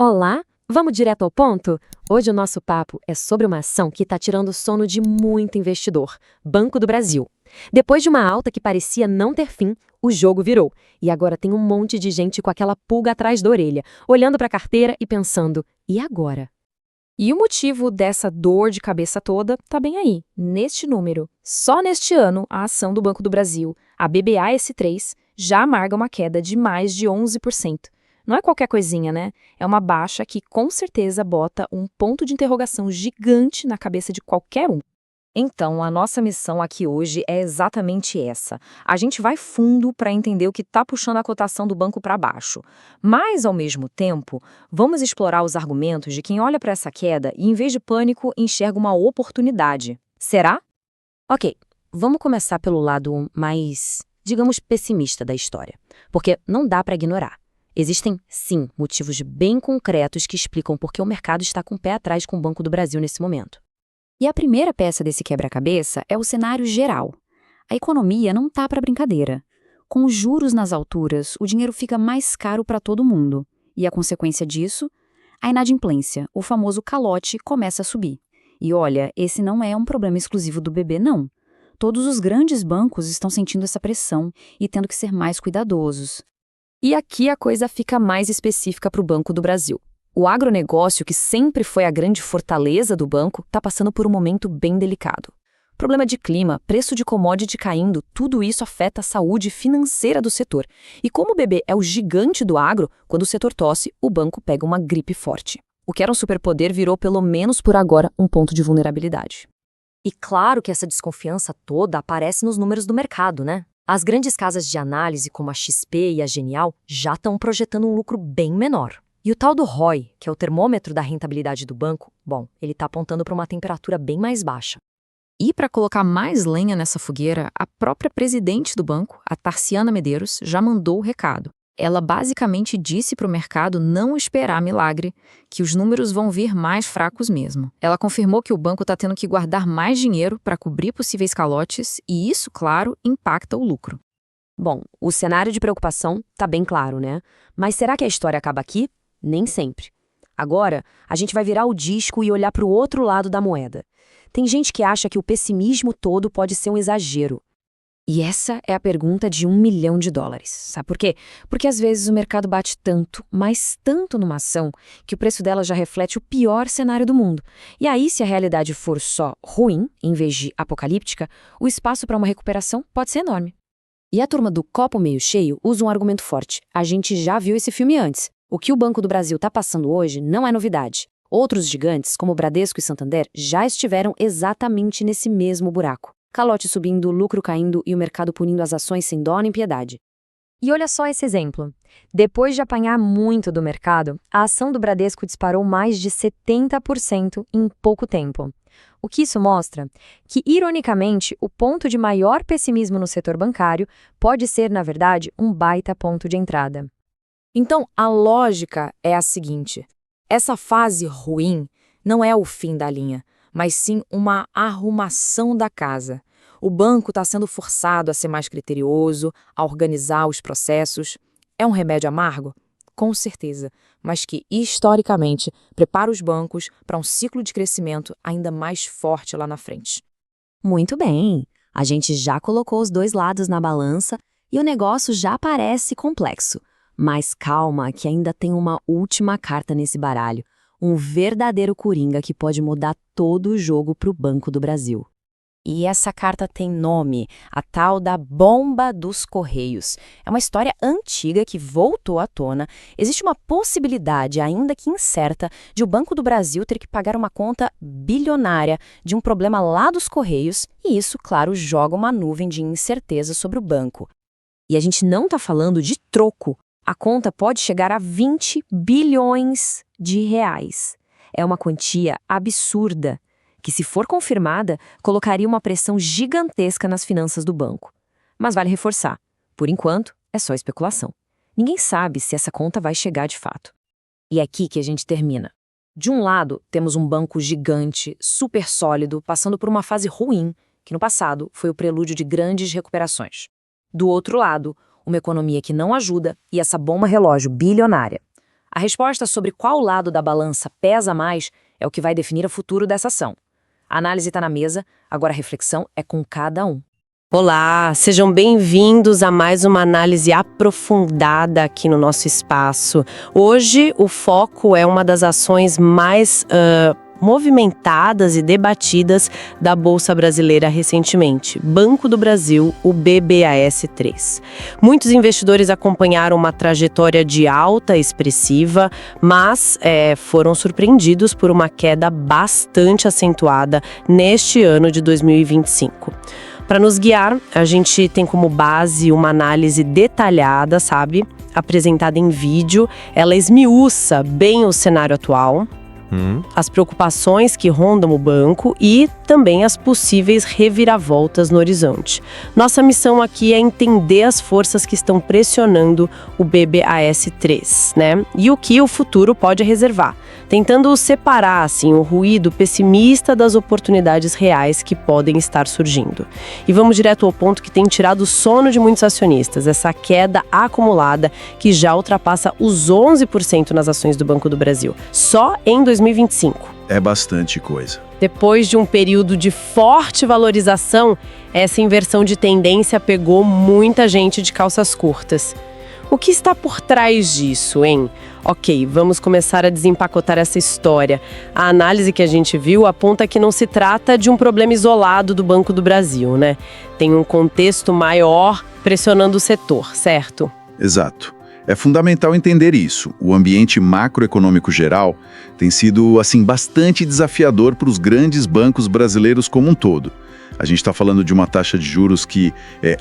Olá, vamos direto ao ponto? Hoje o nosso papo é sobre uma ação que está tirando o sono de muito investidor, Banco do Brasil. Depois de uma alta que parecia não ter fim, o jogo virou. E agora tem um monte de gente com aquela pulga atrás da orelha, olhando para a carteira e pensando, e agora? E o motivo dessa dor de cabeça toda está bem aí, neste número. Só neste ano, a ação do Banco do Brasil, a BBAS3, já amarga uma queda de mais de 11%. Não é qualquer coisinha, né? É uma baixa que com certeza bota um ponto de interrogação gigante na cabeça de qualquer um. Então, a nossa missão aqui hoje é exatamente essa. A gente vai fundo para entender o que está puxando a cotação do banco para baixo. Mas, ao mesmo tempo, vamos explorar os argumentos de quem olha para essa queda e, em vez de pânico, enxerga uma oportunidade. Será? Ok, vamos começar pelo lado mais, digamos, pessimista da história. Porque não dá para ignorar. Existem, sim, motivos bem concretos que explicam por que o mercado está com o pé atrás com o Banco do Brasil nesse momento. E a primeira peça desse quebra-cabeça é o cenário geral. A economia não tá para brincadeira. Com os juros nas alturas, o dinheiro fica mais caro para todo mundo. E a consequência disso? A inadimplência, o famoso calote, começa a subir. E olha, esse não é um problema exclusivo do BB, não. Todos os grandes bancos estão sentindo essa pressão e tendo que ser mais cuidadosos. E aqui a coisa fica mais específica para o Banco do Brasil. O agronegócio, que sempre foi a grande fortaleza do banco, está passando por um momento bem delicado. Problema de clima, preço de commodity caindo, tudo isso afeta a saúde financeira do setor. E como o BB é o gigante do agro, quando o setor tosse, o banco pega uma gripe forte. O que era um superpoder virou, pelo menos por agora, um ponto de vulnerabilidade. E claro que essa desconfiança toda aparece nos números do mercado, né? As grandes casas de análise, como a XP e a Genial, já estão projetando um lucro bem menor. E o tal do ROI, que é o termômetro da rentabilidade do banco, bom, ele está apontando para uma temperatura bem mais baixa. E para colocar mais lenha nessa fogueira, a própria presidente do banco, a Tarciana Medeiros, já mandou o recado. Ela basicamente disse para o mercado não esperar milagre, que os números vão vir mais fracos mesmo. Ela confirmou que o banco está tendo que guardar mais dinheiro para cobrir possíveis calotes e isso, claro, impacta o lucro. Bom, o cenário de preocupação está bem claro, né? Mas será que a história acaba aqui? Nem sempre. Agora, a gente vai virar o disco e olhar para o outro lado da moeda. Tem gente que acha que o pessimismo todo pode ser um exagero. E essa é a pergunta de $1 milhão. Sabe por quê? Porque às vezes o mercado bate tanto, mas tanto numa ação, que o preço dela já reflete o pior cenário do mundo. E aí, se a realidade for só ruim, em vez de apocalíptica, o espaço para uma recuperação pode ser enorme. E a turma do copo meio cheio usa um argumento forte. A gente já viu esse filme antes. O que o Banco do Brasil está passando hoje não é novidade. Outros gigantes, como Bradesco e Santander, já estiveram exatamente nesse mesmo buraco. Calote subindo, lucro caindo e o mercado punindo as ações sem dó nem piedade. E olha só esse exemplo. Depois de apanhar muito do mercado, a ação do Bradesco disparou mais de 70% em pouco tempo. O que isso mostra? Que, ironicamente, o ponto de maior pessimismo no setor bancário pode ser, na verdade, um baita ponto de entrada. Então, a lógica é a seguinte: essa fase ruim não é o fim da linha, mas sim uma arrumação da casa. O banco está sendo forçado a ser mais criterioso, a organizar os processos. É um remédio amargo? Com certeza, mas que, historicamente, prepara os bancos para um ciclo de crescimento ainda mais forte lá na frente. Muito bem, a gente já colocou os dois lados na balança e o negócio já parece complexo. Mas calma, que ainda tem uma última carta nesse baralho. Um verdadeiro coringa que pode mudar todo o jogo para o Banco do Brasil. E essa carta tem nome, a tal da Bomba dos Correios. É uma história antiga que voltou à tona. Existe uma possibilidade, ainda que incerta, de o Banco do Brasil ter que pagar uma conta bilionária de um problema lá dos Correios, e isso, claro, joga uma nuvem de incerteza sobre o banco. E a gente não está falando de troco. A conta pode chegar a 20 bilhões de reais. É uma quantia absurda, que, se for confirmada, colocaria uma pressão gigantesca nas finanças do banco. Mas vale reforçar, por enquanto, é só especulação. Ninguém sabe se essa conta vai chegar de fato. E é aqui que a gente termina. De um lado, temos um banco gigante, super sólido, passando por uma fase ruim, que no passado foi o prelúdio de grandes recuperações. Do outro lado, uma economia que não ajuda e essa bomba relógio bilionária. A resposta sobre qual lado da balança pesa mais é o que vai definir o futuro dessa ação. A análise está na mesa, agora a reflexão é com cada um. Olá, sejam bem-vindos a mais uma análise aprofundada aqui no nosso espaço. Hoje o foco é uma das ações mais movimentadas e debatidas da Bolsa Brasileira recentemente, Banco do Brasil, o BBAS3. Muitos investidores acompanharam uma trajetória de alta expressiva, mas foram surpreendidos por uma queda bastante acentuada neste ano de 2025. Para nos guiar, a gente tem como base uma análise detalhada, sabe? Apresentada em vídeo, ela esmiuça bem o cenário atual, as preocupações que rondam o banco e também as possíveis reviravoltas no horizonte. Nossa missão aqui é entender as forças que estão pressionando o BBAS3, né? E o que o futuro pode reservar, tentando separar assim, o ruído pessimista das oportunidades reais que podem estar surgindo. E vamos direto ao ponto que tem tirado o sono de muitos acionistas, essa queda acumulada que já ultrapassa os 11% nas ações do Banco do Brasil, só em 2025. É bastante coisa. Depois de um período de forte valorização, essa inversão de tendência pegou muita gente de calças curtas. O que está por trás disso, hein? Ok, vamos começar a desempacotar essa história. A análise que a gente viu aponta que não se trata de um problema isolado do Banco do Brasil, né? Tem um contexto maior pressionando o setor, certo? Exato. É fundamental entender isso. O ambiente macroeconômico geral tem sido, assim, bastante desafiador para os grandes bancos brasileiros como um todo. A gente está falando de uma taxa de juros que,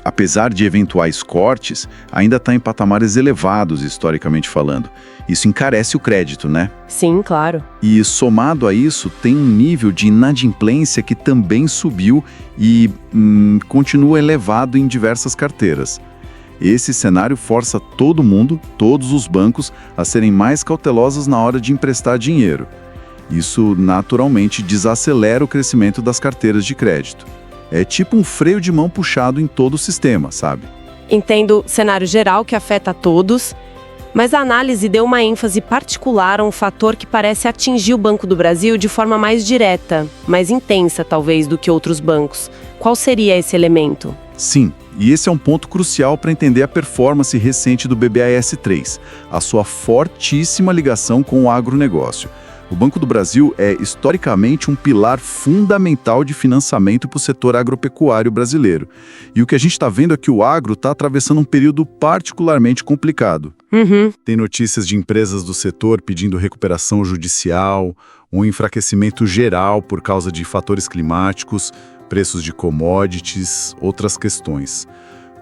apesar de eventuais cortes, ainda está em patamares elevados, historicamente falando. Isso encarece o crédito, né? Sim, claro. E somado a isso, tem um nível de inadimplência que também subiu e continua elevado em diversas carteiras. Esse cenário força todo mundo, todos os bancos, a serem mais cautelosos na hora de emprestar dinheiro. Isso, naturalmente, desacelera o crescimento das carteiras de crédito. É tipo um freio de mão puxado em todo o sistema, sabe? Entendo o cenário geral que afeta a todos, mas a análise deu uma ênfase particular a um fator que parece atingir o Banco do Brasil de forma mais direta, mais intensa, talvez, do que outros bancos. Qual seria esse elemento? Sim, e esse é um ponto crucial para entender a performance recente do BBAS3, a sua fortíssima ligação com o agronegócio. O Banco do Brasil é, historicamente, um pilar fundamental de financiamento para o setor agropecuário brasileiro. E o que a gente está vendo é que o agro está atravessando um período particularmente complicado. Tem notícias de empresas do setor pedindo recuperação judicial, um enfraquecimento geral por causa de fatores climáticos, preços de commodities, outras questões.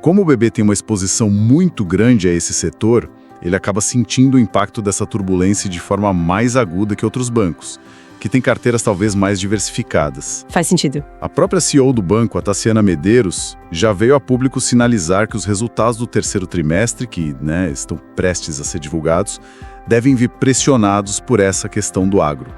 Como o BB tem uma exposição muito grande a esse setor, ele acaba sentindo o impacto dessa turbulência de forma mais aguda que outros bancos, que têm carteiras talvez mais diversificadas. Faz sentido. A própria CEO do banco, a Taciana Medeiros, já veio a público sinalizar que os resultados do terceiro trimestre, que estão prestes a ser divulgados, devem vir pressionados por essa questão do agro.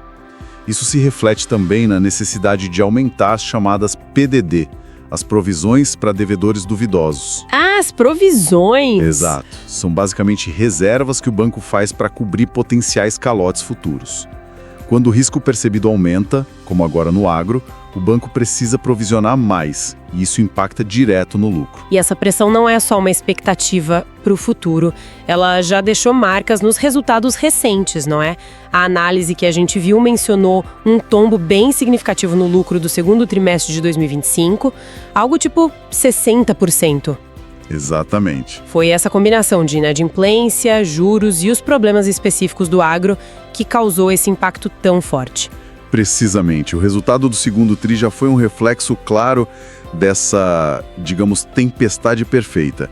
Isso se reflete também na necessidade de aumentar as chamadas PDD, as provisões para devedores duvidosos. Ah, as provisões! Exato. São basicamente reservas que o banco faz para cobrir potenciais calotes futuros. Quando o risco percebido aumenta, como agora no agro, o banco precisa provisionar mais, e isso impacta direto no lucro. E essa pressão não é só uma expectativa para o futuro, ela já deixou marcas nos resultados recentes, não é? A análise que a gente viu mencionou um tombo bem significativo no lucro do segundo trimestre de 2025, algo tipo 60%. Exatamente. Foi essa combinação de inadimplência, juros e os problemas específicos do agro que causou esse impacto tão forte. Precisamente. O resultado do segundo TRI já foi um reflexo claro dessa, digamos, tempestade perfeita.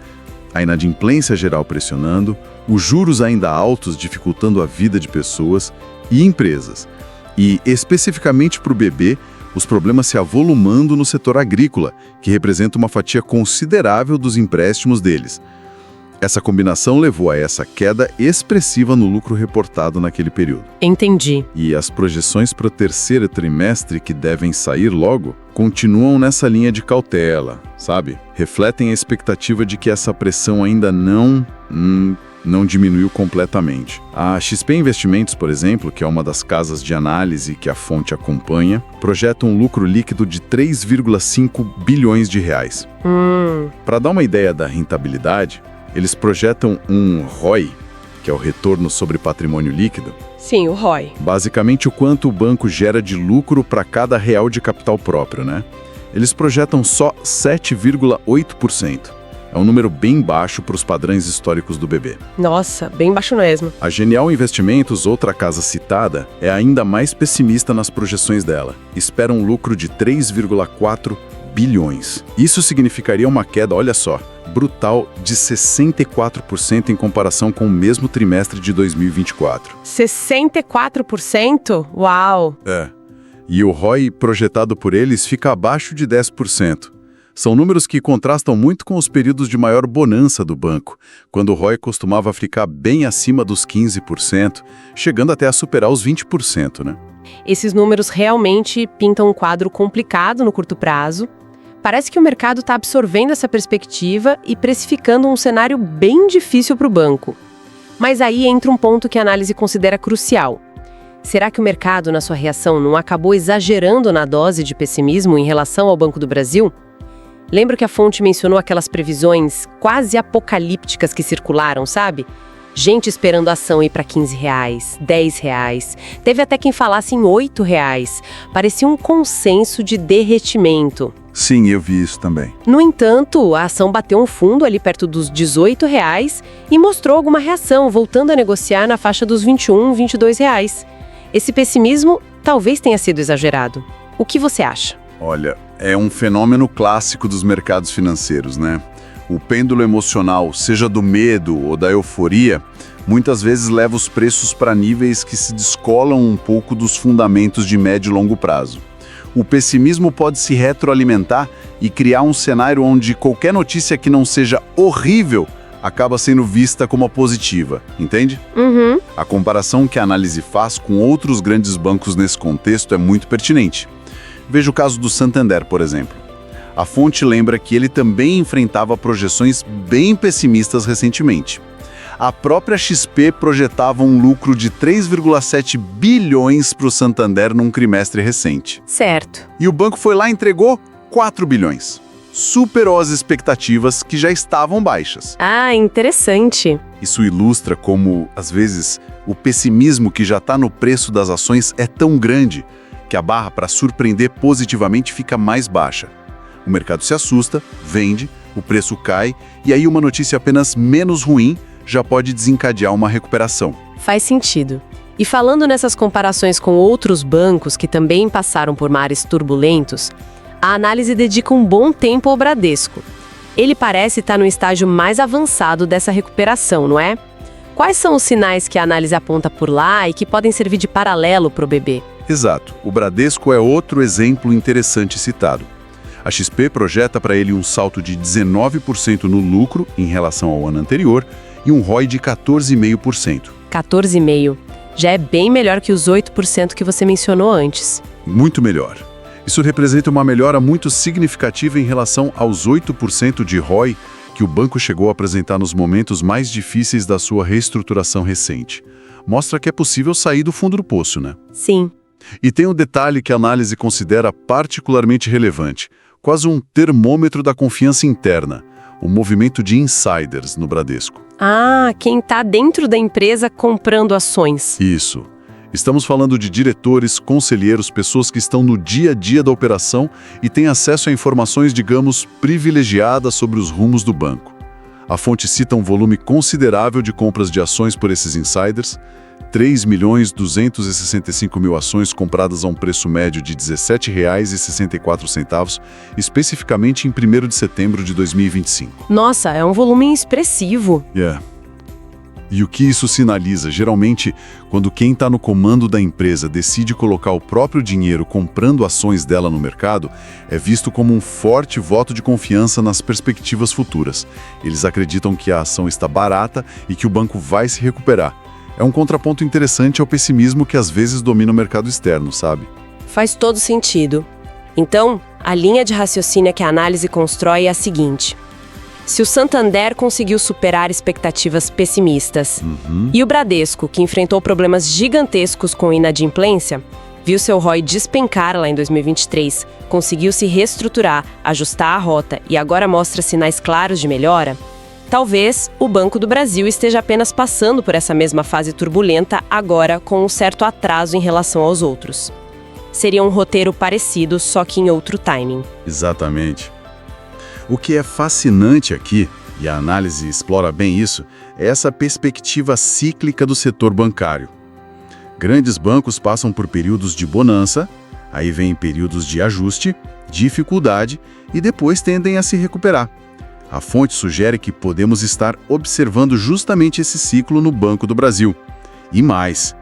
A inadimplência geral pressionando, os juros ainda altos dificultando a vida de pessoas e empresas. E, especificamente para o BB, os problemas se avolumando no setor agrícola, que representa uma fatia considerável dos empréstimos deles. Essa combinação levou a essa queda expressiva no lucro reportado naquele período. Entendi. E as projeções para o terceiro trimestre, que devem sair logo, continuam nessa linha de cautela, sabe? Refletem a expectativa de que essa pressão ainda não diminuiu completamente. A XP Investimentos, por exemplo, que é uma das casas de análise que a fonte acompanha, projeta um lucro líquido de 3,5 bilhões de reais. Para dar uma ideia da rentabilidade, eles projetam um ROI, que é o retorno sobre patrimônio líquido. Sim, o ROI. Basicamente o quanto o banco gera de lucro para cada real de capital próprio, né? Eles projetam só 7,8%. É um número bem baixo para os padrões históricos do BB. Nossa, bem baixo mesmo. A Genial Investimentos, outra casa citada, é ainda mais pessimista nas projeções dela. Espera um lucro de 3,4 bilhões. Isso significaria uma queda, olha só, brutal de 64% em comparação com o mesmo trimestre de 2024. 64%? Uau! E o ROI projetado por eles fica abaixo de 10%. São números que contrastam muito com os períodos de maior bonança do banco, quando o ROI costumava ficar bem acima dos 15%, chegando até a superar os 20%, né? Esses números realmente pintam um quadro complicado no curto prazo. Parece que o mercado está absorvendo essa perspectiva e precificando um cenário bem difícil para o banco. Mas aí entra um ponto que a análise considera crucial. Será que o mercado, na sua reação, não acabou exagerando na dose de pessimismo em relação ao Banco do Brasil? Lembra que a fonte mencionou aquelas previsões quase apocalípticas que circularam, sabe? Gente esperando a ação ir para R$15, R$10. Teve até quem falasse em R$8. Parecia um consenso de derretimento. Sim, eu vi isso também. No entanto, a ação bateu um fundo ali perto dos R$18 e mostrou alguma reação, voltando a negociar na faixa dos R$21, R$22. Esse pessimismo talvez tenha sido exagerado. O que você acha? Olha, é um fenômeno clássico dos mercados financeiros, né? O pêndulo emocional, seja do medo ou da euforia, muitas vezes leva os preços para níveis que se descolam um pouco dos fundamentos de médio e longo prazo. O pessimismo pode se retroalimentar e criar um cenário onde qualquer notícia que não seja horrível acaba sendo vista como positiva, entende? A comparação que a análise faz com outros grandes bancos nesse contexto é muito pertinente. Veja o caso do Santander, por exemplo. A fonte lembra que ele também enfrentava projeções bem pessimistas recentemente. A própria XP projetava um lucro de 3,7 bilhões para o Santander num trimestre recente. Certo. E o banco foi lá e entregou 4 bilhões. Superou as expectativas que já estavam baixas. Ah, interessante. Isso ilustra como, às vezes, o pessimismo que já está no preço das ações é tão grande que a barra para surpreender positivamente fica mais baixa. O mercado se assusta, vende, o preço cai, e aí uma notícia apenas menos ruim já pode desencadear uma recuperação. Faz sentido. E falando nessas comparações com outros bancos que também passaram por mares turbulentos, a análise dedica um bom tempo ao Bradesco. Ele parece estar no estágio mais avançado dessa recuperação, não é? Quais são os sinais que a análise aponta por lá e que podem servir de paralelo para o BB? Exato. O Bradesco é outro exemplo interessante citado. A XP projeta para ele um salto de 19% no lucro em relação ao ano anterior e um ROI de 14,5%. 14,5%. Já é bem melhor que os 8% que você mencionou antes. Muito melhor. Isso representa uma melhora muito significativa em relação aos 8% de ROI que o banco chegou a apresentar nos momentos mais difíceis da sua reestruturação recente. Mostra que é possível sair do fundo do poço, né? Sim. E tem um detalhe que a análise considera particularmente relevante, quase um termômetro da confiança interna, o movimento de insiders no Bradesco. Ah, quem está dentro da empresa comprando ações. Isso. Estamos falando de diretores, conselheiros, pessoas que estão no dia a dia da operação e têm acesso a informações, digamos, privilegiadas sobre os rumos do banco. A fonte cita um volume considerável de compras de ações por esses insiders, 3.265.000 ações compradas a um preço médio de R$ 17,64, especificamente em 1º de setembro de 2025. Nossa, é um volume expressivo. E o que isso sinaliza? Geralmente, quando quem está no comando da empresa decide colocar o próprio dinheiro comprando ações dela no mercado, é visto como um forte voto de confiança nas perspectivas futuras. Eles acreditam que a ação está barata e que o banco vai se recuperar. É um contraponto interessante ao pessimismo que às vezes domina o mercado externo, sabe? Faz todo sentido. Então, a linha de raciocínio que a análise constrói é a seguinte: se o Santander conseguiu superar expectativas pessimistas e o Bradesco, que enfrentou problemas gigantescos com inadimplência, viu seu ROI despencar lá em 2023, conseguiu se reestruturar, ajustar a rota e agora mostra sinais claros de melhora, talvez o Banco do Brasil esteja apenas passando por essa mesma fase turbulenta agora com um certo atraso em relação aos outros. Seria um roteiro parecido, só que em outro timing. Exatamente. O que é fascinante aqui, e a análise explora bem isso, é essa perspectiva cíclica do setor bancário. Grandes bancos passam por períodos de bonança, aí vem períodos de ajuste, dificuldade e depois tendem a se recuperar. A fonte sugere que podemos estar observando justamente esse ciclo no Banco do Brasil. E mais,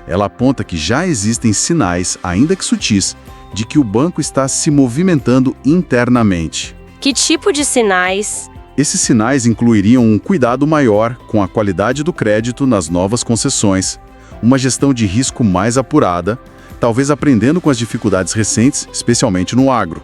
ela aponta que já existem sinais, ainda que sutis, de que o banco está se movimentando internamente. Que tipo de sinais? Esses sinais incluiriam um cuidado maior com a qualidade do crédito nas novas concessões, uma gestão de risco mais apurada, talvez aprendendo com as dificuldades recentes, especialmente no agro.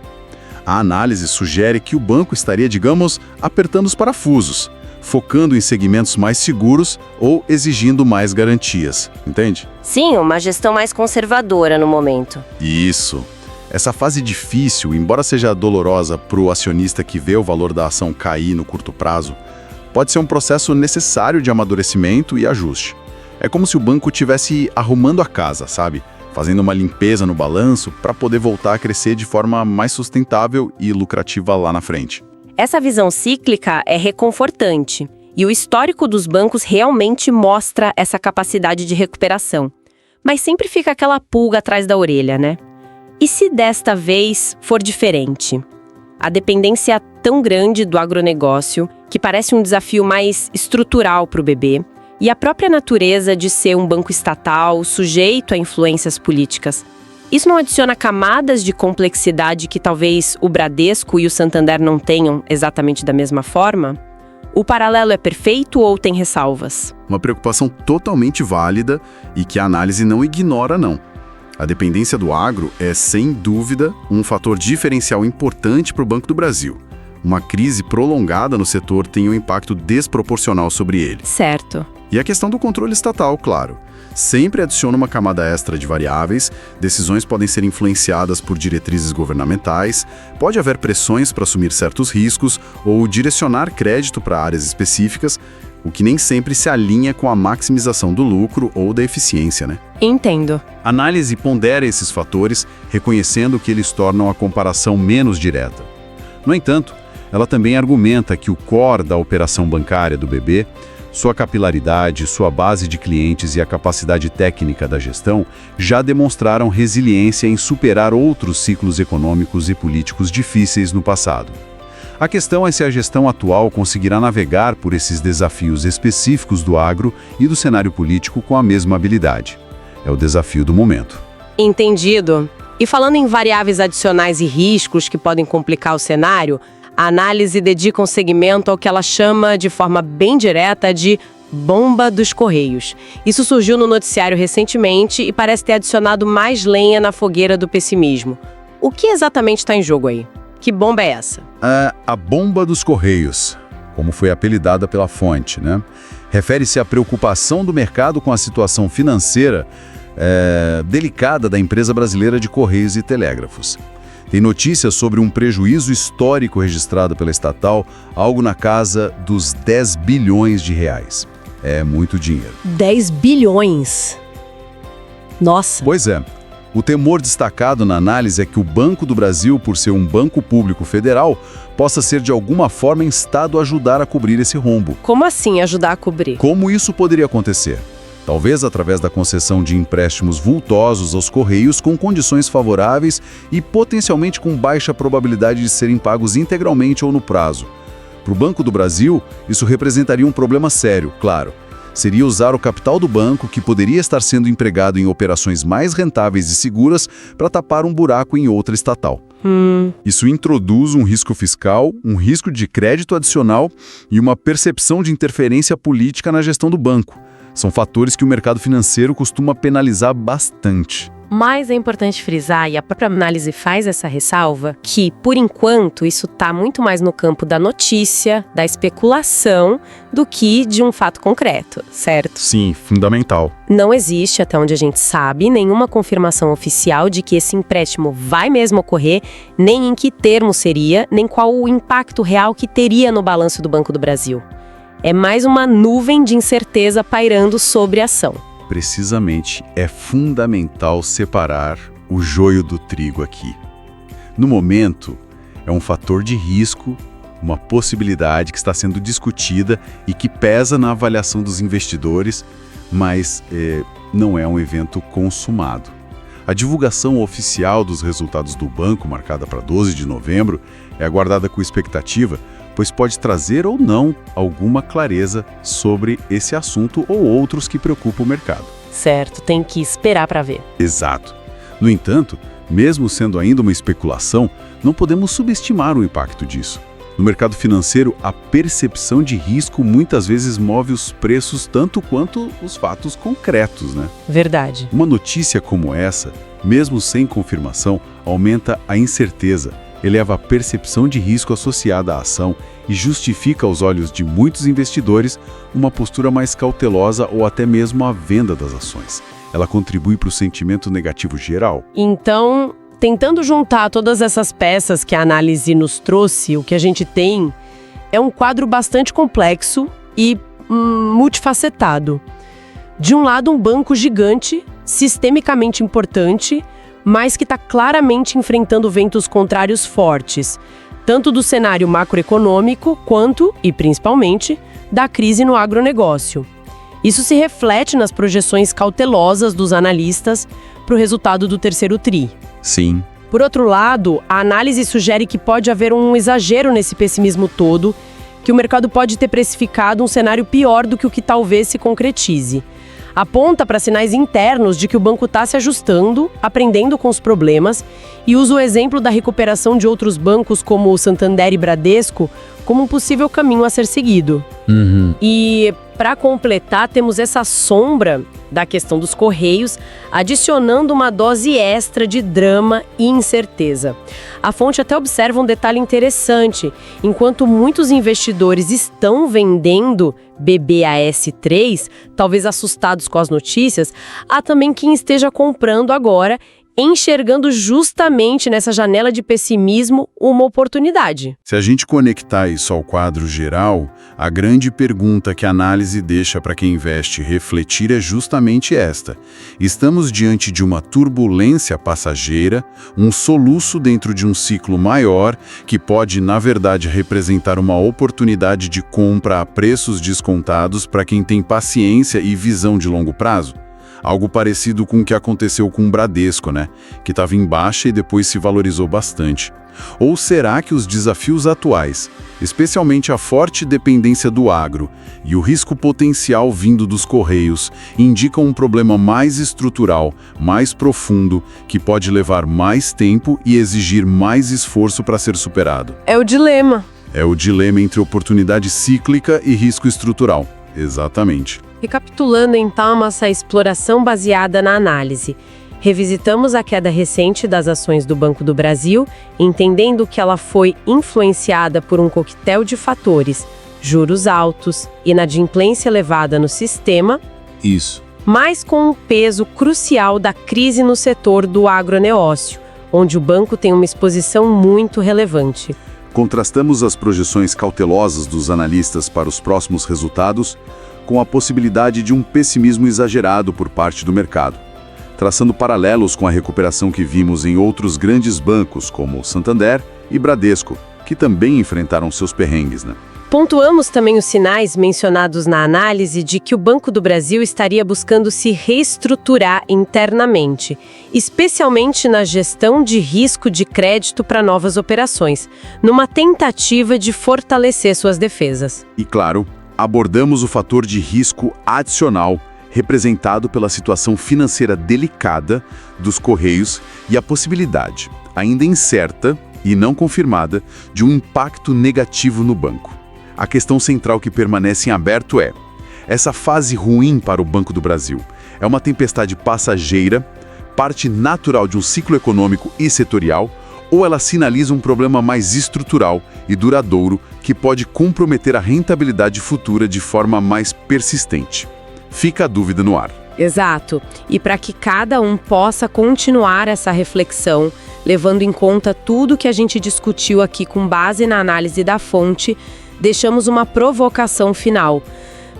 A análise sugere que o banco estaria, digamos, apertando os parafusos, focando em segmentos mais seguros ou exigindo mais garantias, entende? Sim, uma gestão mais conservadora no momento. Isso. Essa fase difícil, embora seja dolorosa para o acionista que vê o valor da ação cair no curto prazo, pode ser um processo necessário de amadurecimento e ajuste. É como se o banco estivesse arrumando a casa, sabe? Fazendo uma limpeza no balanço para poder voltar a crescer de forma mais sustentável e lucrativa lá na frente. Essa visão cíclica é reconfortante, e o histórico dos bancos realmente mostra essa capacidade de recuperação. Mas sempre fica aquela pulga atrás da orelha, né? E se desta vez for diferente? A dependência tão grande do agronegócio, que parece um desafio mais estrutural para o BB, e a própria natureza de ser um banco estatal sujeito a influências políticas. Isso não adiciona camadas de complexidade que talvez o Bradesco e o Santander não tenham exatamente da mesma forma? O paralelo é perfeito ou tem ressalvas? Uma preocupação totalmente válida e que a análise não ignora, não. A dependência do agro é, sem dúvida, um fator diferencial importante para o Banco do Brasil. Uma crise prolongada no setor tem um impacto desproporcional sobre ele. Certo. E a questão do controle estatal, claro. Sempre adiciona uma camada extra de variáveis, decisões podem ser influenciadas por diretrizes governamentais, pode haver pressões para assumir certos riscos ou direcionar crédito para áreas específicas, o que nem sempre se alinha com a maximização do lucro ou da eficiência, né? Entendo. A análise pondera esses fatores, reconhecendo que eles tornam a comparação menos direta. No entanto, ela também argumenta que o core da operação bancária do BB, sua capilaridade, sua base de clientes e a capacidade técnica da gestão já demonstraram resiliência em superar outros ciclos econômicos e políticos difíceis no passado. A questão é se a gestão atual conseguirá navegar por esses desafios específicos do agro e do cenário político com a mesma habilidade. É o desafio do momento. Entendido. E falando em variáveis adicionais e riscos que podem complicar o cenário, a análise dedica um segmento ao que ela chama, de forma bem direta, de bomba dos Correios. Isso surgiu no noticiário recentemente e parece ter adicionado mais lenha na fogueira do pessimismo. O que exatamente está em jogo aí? Que bomba é essa? A bomba dos Correios, como foi apelidada pela fonte, né? Refere-se à preocupação do mercado com a situação financeira delicada da empresa brasileira de Correios e Telégrafos. Tem notícias sobre um prejuízo histórico registrado pela estatal, algo na casa dos 10 bilhões de reais. É muito dinheiro. 10 bilhões? Nossa! Pois é. O temor destacado na análise é que o Banco do Brasil, por ser um banco público federal, possa ser de alguma forma instado a ajudar a cobrir esse rombo. Como assim ajudar a cobrir? Como isso poderia acontecer? Talvez através da concessão de empréstimos vultosos aos Correios com condições favoráveis e potencialmente com baixa probabilidade de serem pagos integralmente ou no prazo. Para o Banco do Brasil, isso representaria um problema sério, claro. Seria usar o capital do banco, que poderia estar sendo empregado em operações mais rentáveis e seguras, para tapar um buraco em outra estatal. Isso introduz um risco fiscal, um risco de crédito adicional e uma percepção de interferência política na gestão do banco. São fatores que o mercado financeiro costuma penalizar bastante. Mas é importante frisar, e a própria análise faz essa ressalva, que, por enquanto, isso está muito mais no campo da notícia, da especulação, do que de um fato concreto, certo? Sim, fundamental. Não existe, até onde a gente sabe, nenhuma confirmação oficial de que esse empréstimo vai mesmo ocorrer, nem em que termo seria, nem qual o impacto real que teria no balanço do Banco do Brasil. É mais uma nuvem de incerteza pairando sobre a ação. Precisamente, é fundamental separar o joio do trigo aqui. No momento, é um fator de risco, uma possibilidade que está sendo discutida e que pesa na avaliação dos investidores, mas não é um evento consumado. A divulgação oficial dos resultados do banco, marcada para 12 de novembro, é aguardada com expectativa, pois pode trazer ou não alguma clareza sobre esse assunto ou outros que preocupam o mercado. Certo, tem que esperar para ver. Exato. No entanto, mesmo sendo ainda uma especulação, não podemos subestimar o impacto disso. No mercado financeiro, a percepção de risco muitas vezes move os preços tanto quanto os fatos concretos, né? Verdade. Uma notícia como essa, mesmo sem confirmação, aumenta a incerteza, eleva a percepção de risco associada à ação e justifica aos olhos de muitos investidores uma postura mais cautelosa ou até mesmo a venda das ações. Ela contribui para o sentimento negativo geral. Então, tentando juntar todas essas peças que a análise nos trouxe, o que a gente tem é um quadro bastante complexo e multifacetado. De um lado, um banco gigante, sistemicamente importante, mas que está claramente enfrentando ventos contrários fortes, tanto do cenário macroeconômico quanto, e principalmente, da crise no agronegócio. Isso se reflete nas projeções cautelosas dos analistas para o resultado do terceiro TRI. Sim. Por outro lado, a análise sugere que pode haver um exagero nesse pessimismo todo, que o mercado pode ter precificado um cenário pior do que o que talvez se concretize. Aponta para sinais internos de que o banco está se ajustando, aprendendo com os problemas, e usa o exemplo da recuperação de outros bancos como o Santander e Bradesco como um possível caminho a ser seguido. E, para completar, temos essa sombra da questão dos Correios, adicionando uma dose extra de drama e incerteza. A fonte até observa um detalhe interessante. Enquanto muitos investidores estão vendendo BBAS3, talvez assustados com as notícias, há também quem esteja comprando agora, enxergando justamente nessa janela de pessimismo uma oportunidade. Se a gente conectar isso ao quadro geral, a grande pergunta que a análise deixa para quem investe refletir é justamente esta. Estamos diante de uma turbulência passageira, um soluço dentro de um ciclo maior que pode, na verdade, representar uma oportunidade de compra a preços descontados para quem tem paciência e visão de longo prazo? Algo parecido com o que aconteceu com o Bradesco, né? Que estava em baixa e depois se valorizou bastante. Ou será que os desafios atuais, especialmente a forte dependência do agro e o risco potencial vindo dos Correios, indicam um problema mais estrutural, mais profundo, que pode levar mais tempo e exigir mais esforço para ser superado? É o dilema. É o dilema entre oportunidade cíclica e risco estrutural. Exatamente. Recapitulando então essa exploração baseada na análise, revisitamos a queda recente das ações do Banco do Brasil, entendendo que ela foi influenciada por um coquetel de fatores, juros altos, inadimplência elevada no sistema, Isso. mas com um peso crucial da crise no setor do agronegócio, onde o banco tem uma exposição muito relevante. Contrastamos as projeções cautelosas dos analistas para os próximos resultados com a possibilidade de um pessimismo exagerado por parte do mercado, traçando paralelos com a recuperação que vimos em outros grandes bancos, como Santander e Bradesco, que também enfrentaram seus perrengues, né? Pontuamos também os sinais mencionados na análise de que o Banco do Brasil estaria buscando se reestruturar internamente, especialmente na gestão de risco de crédito para novas operações, numa tentativa de fortalecer suas defesas. E claro, abordamos o fator de risco adicional, representado pela situação financeira delicada dos Correios e a possibilidade, ainda incerta e não confirmada, de um impacto negativo no banco. A questão central que permanece em aberto é: essa fase ruim para o Banco do Brasil é uma tempestade passageira, parte natural de um ciclo econômico e setorial, ou ela sinaliza um problema mais estrutural e duradouro que pode comprometer a rentabilidade futura de forma mais persistente? Fica a dúvida no ar. Exato. E para que cada um possa continuar essa reflexão, levando em conta tudo que a gente discutiu aqui com base na análise da fonte, deixamos uma provocação final.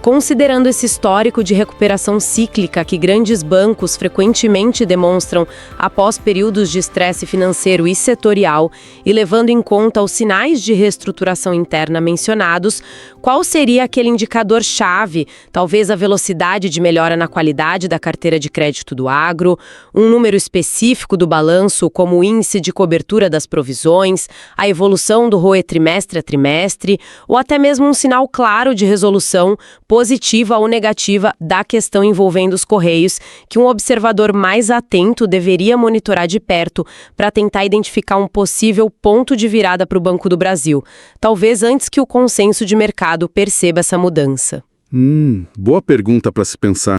Considerando esse histórico de recuperação cíclica que grandes bancos frequentemente demonstram após períodos de estresse financeiro e setorial, e levando em conta os sinais de reestruturação interna mencionados, qual seria aquele indicador-chave, talvez a velocidade de melhora na qualidade da carteira de crédito do agro, um número específico do balanço, como o índice de cobertura das provisões, a evolução do ROE trimestre a trimestre, ou até mesmo um sinal claro de resolução positiva ou negativa da questão envolvendo os Correios, que um observador mais atento deveria monitorar de perto para tentar identificar um possível ponto de virada para o Banco do Brasil, talvez antes que o consenso de mercado perceba essa mudança. Boa pergunta para se pensar.